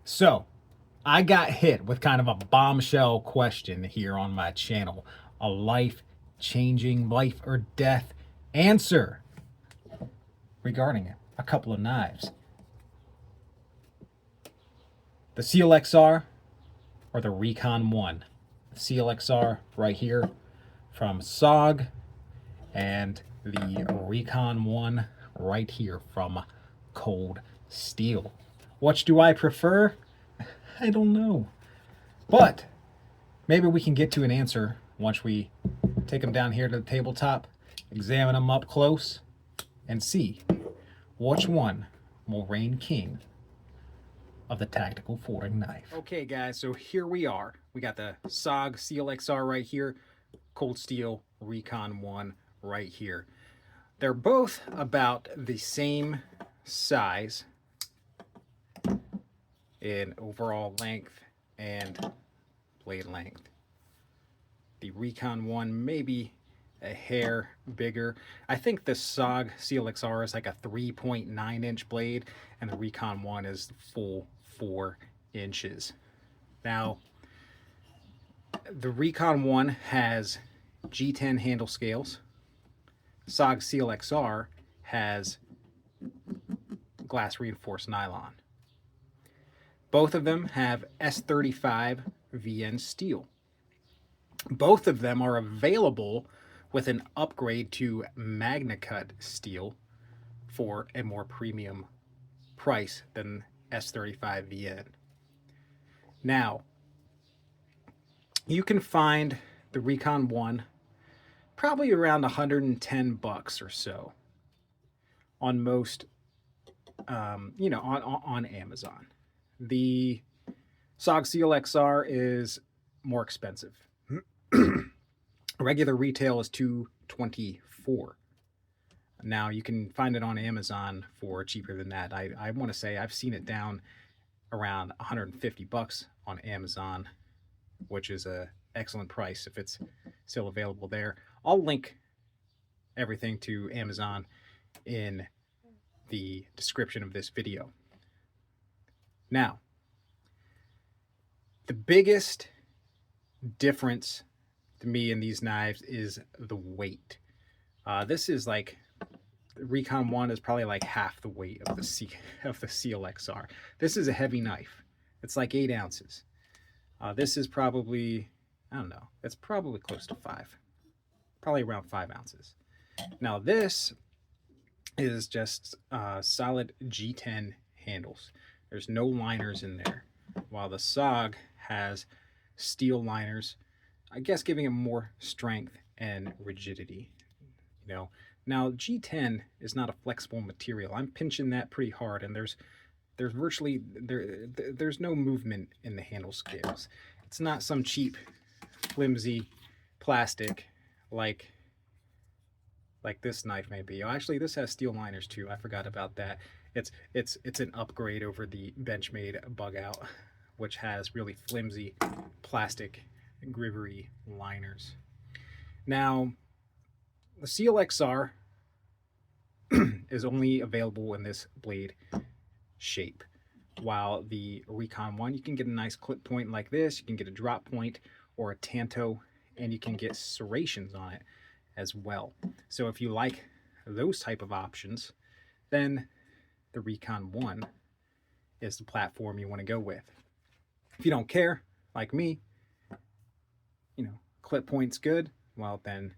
So, I got hit with kind of a bombshell question here on my channel. A life-changing, life or death answer regarding a couple of knives. The SEAL XR or the Recon 1. The SEAL XR right here from SOG, and the Recon 1 right here from Cold Steel. Which do I prefer? I don't know. But maybe we can get to an answer once we take them down here to the tabletop, examine them up close, and see which one will reign king of the tactical folding knife. Okay, guys, so here we are. We got the SOG SEAL XR right here, Cold Steel Recon 1 right here. They're both about the same size in overall length and blade length. The Recon 1 maybe a hair bigger. I think the SOG SEAL XR is like a 3.9 inch blade, and the Recon 1 is full 4 inches. Now, the Recon 1 has G10 handle scales. SOG SEAL XR has glass reinforced nylon. Both of them have S35 VN steel. Both of them are available with an upgrade to MagnaCut steel for a more premium price than S35 VN. Now, you can find the Recon 1 probably around 110 bucks or so on most, on Amazon. The SOG SEAL XR is more expensive. Regular retail is $224. Now you can find it on Amazon for cheaper than that. I want to say I've seen it down around 150 bucks on Amazon, which is a excellent price if it's still available there. I'll link everything to Amazon in the description of this video. Now, the biggest difference to me in these knives is the weight. This is like, the Recon 1 is probably like half the weight of the SEAL XR. This is a heavy knife. It's like 8 ounces. This is probably, I don't know, it's probably close to 5. Probably around 5 ounces. Now this is just solid G10 handles. There's no liners in there, while the SOG has steel liners, I guess giving it more strength and rigidity. Now G10 is not a flexible material. I'm pinching that pretty hard, and there's virtually there's no movement in the handle scales. It's not some cheap, flimsy plastic like this knife may be. Oh, actually, this has steel liners too. I forgot about that. It's an upgrade over the Benchmade Bug Out, which has really flimsy plastic grivery liners. Now, the SEAL XR is only available in this blade shape, while the Recon 1, you can get a nice clip point like this, you can get a drop point or a tanto, and you can get serrations on it as well. So if you like those type of options, then the Recon 1 is the platform you want to go with. If you don't care, like me, clip point's good, well then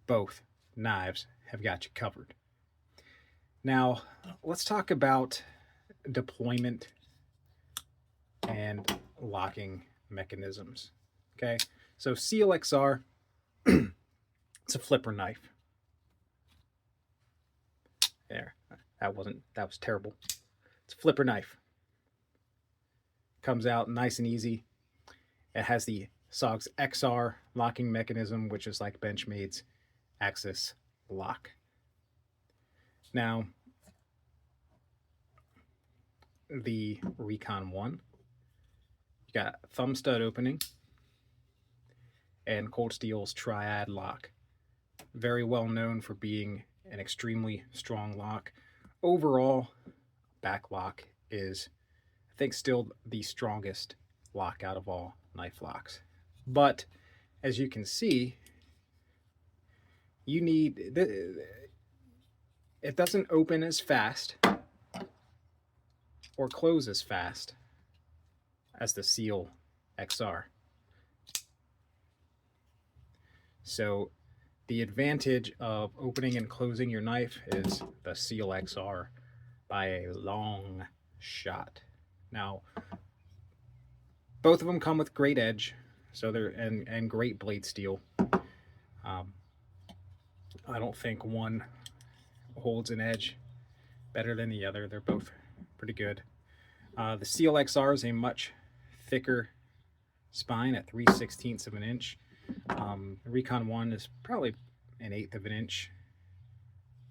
both knives have got you covered. Now, let's talk about deployment and locking mechanisms. Okay, so SEAL XR, it's a flipper knife. There, that was terrible. It's a flipper knife. Comes out nice and easy. It has the SOG XR locking mechanism, which is like Benchmade's Axis lock. Now, the Recon 1, you got thumb stud opening and Cold Steel's triad lock. Very well known for being an extremely strong lock. Overall, back lock is think still the strongest lock out of all knife locks. But as you can see, you need it doesn't open as fast or close as fast as the SEAL XR. So the advantage of opening and closing your knife is the SEAL XR by a long shot. Now, both of them come with great edge, so they're and great blade steel. I don't think one holds an edge better than the other. They're both pretty good. The SEAL XR is a much thicker spine at 3/16 of an inch. The Recon 1 is probably 1/8 of an inch,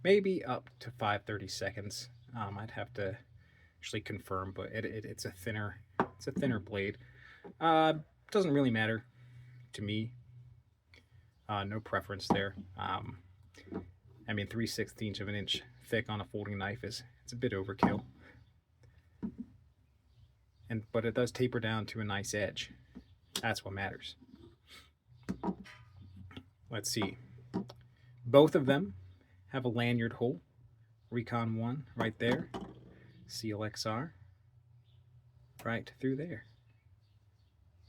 maybe up to 5/32. I'd have to actually confirm, but it's a thinner blade. Doesn't really matter to me. No preference there. I mean, 3/16 of an inch thick on a folding knife it's a bit overkill. But it does taper down to a nice edge. That's what matters. Let's see. Both of them have a lanyard hole. Recon 1 right there. SEAL XR right through there.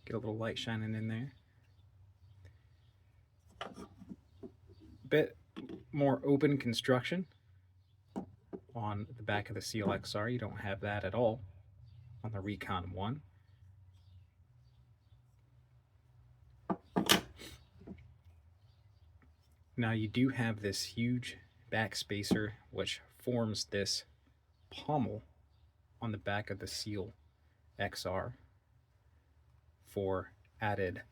Get a little light shining in there. Bit more open construction on the back of the SEAL XR. You don't have that at all on the Recon 1. Now you do have this huge back spacer which forms this pommel on the back of the SEAL XR for added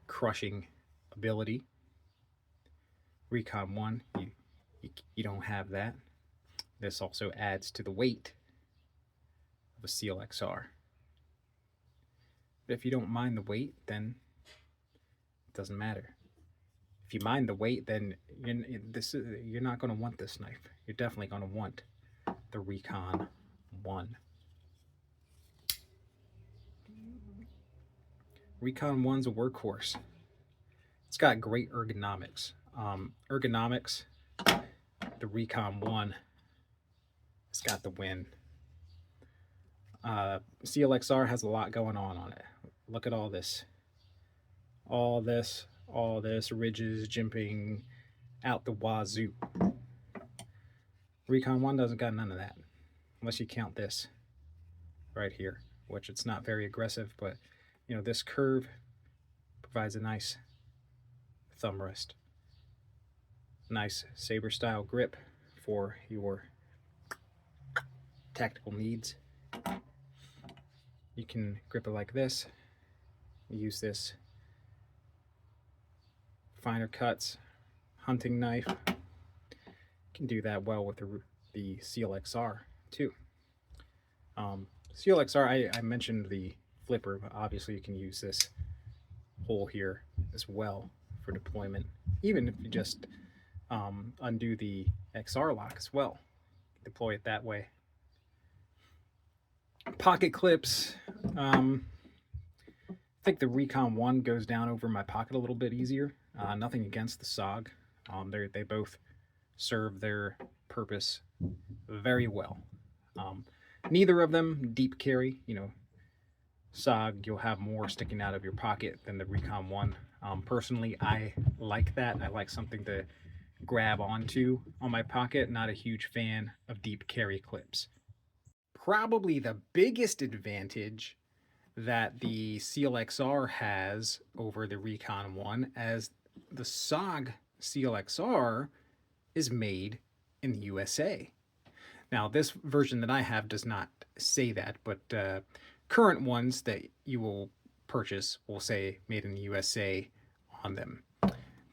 crushing ability. Recon 1, you don't have that. This also adds to the weight of a SEAL XR. But if you don't mind the weight, then it doesn't matter. If you mind the weight, then you're not going to want this knife. You're definitely going to want the Recon 1. Recon 1's a workhorse. It's got great ergonomics. The Recon 1 has got the win. SEAL XR has a lot going on it. Look at all this ridges, jimping out the wazoo. Recon 1 doesn't got none of that, unless you count this right here, which it's not very aggressive, but you know, this curve provides a nice thumb rest. Nice saber style grip for your tactical needs. You can grip it like this. Use this finer cuts hunting knife. You can do that well with the SEAL XR too. SEAL XR, I mentioned the flipper, but obviously you can use this hole here as well for deployment, even if you just undo the XR lock as well. Deploy it that way. Pocket clips. I think the Recon 1 goes down over my pocket a little bit easier. Nothing against the SOG. They both serve their purpose very well. Neither of them deep carry. You know, SOG, you'll have more sticking out of your pocket than the Recon 1. Personally, I like that. I like something to grab onto on my pocket. Not a huge fan of deep carry clips. Probably the biggest advantage that the SEAL XR has over the Recon 1, as the SOG SEAL XR is made in the USA. Now, this version that I have does not say that, but current ones that you will purchase will say made in the USA on them.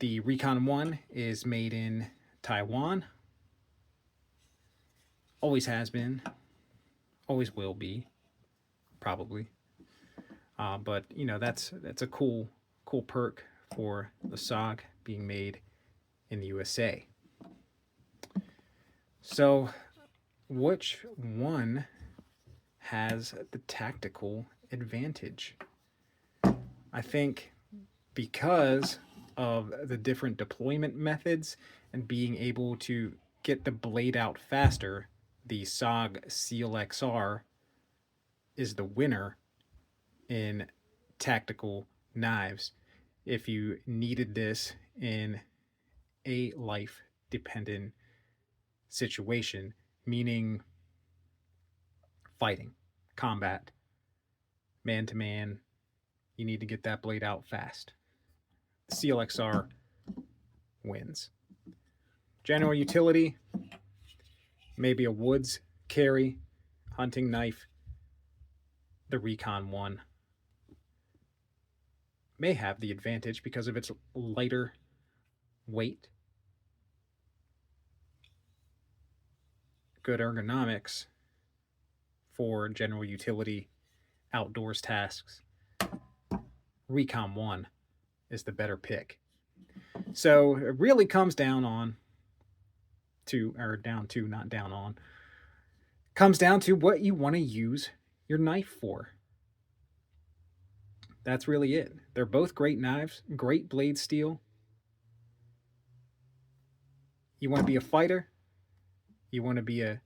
The Recon 1 is made in Taiwan. Always has been. Always will be. Probably. But, you know, that's a cool perk for the SOG being made in the USA. So, which one has the tactical advantage. I think because of the different deployment methods and being able to get the blade out faster, the SOG SEAL XR is the winner in tactical knives. If you needed this in a life dependent situation, meaning fighting, combat, man to man, you need to get that blade out fast. SEAL XR wins. General utility, maybe a woods carry, hunting knife. The Recon 1 may have the advantage because of its lighter weight, good ergonomics for general utility outdoors tasks. Recon 1 is the better pick. So it really comes down comes down to what you want to use your knife for. That's really it. They're both great knives, great blade steel. You want to be a fighter, you want to be a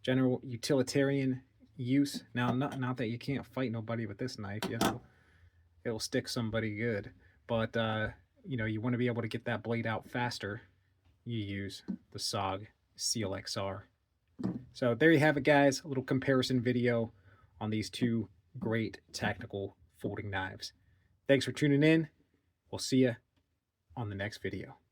general utilitarian use. Now, not that you can't fight nobody with this knife, you know, it'll stick somebody good. But you want to be able to get that blade out faster. You use the SOG SEAL XR. So there you have it, guys. A little comparison video on these two great tactical folding knives. Thanks for tuning in. We'll see you on the next video.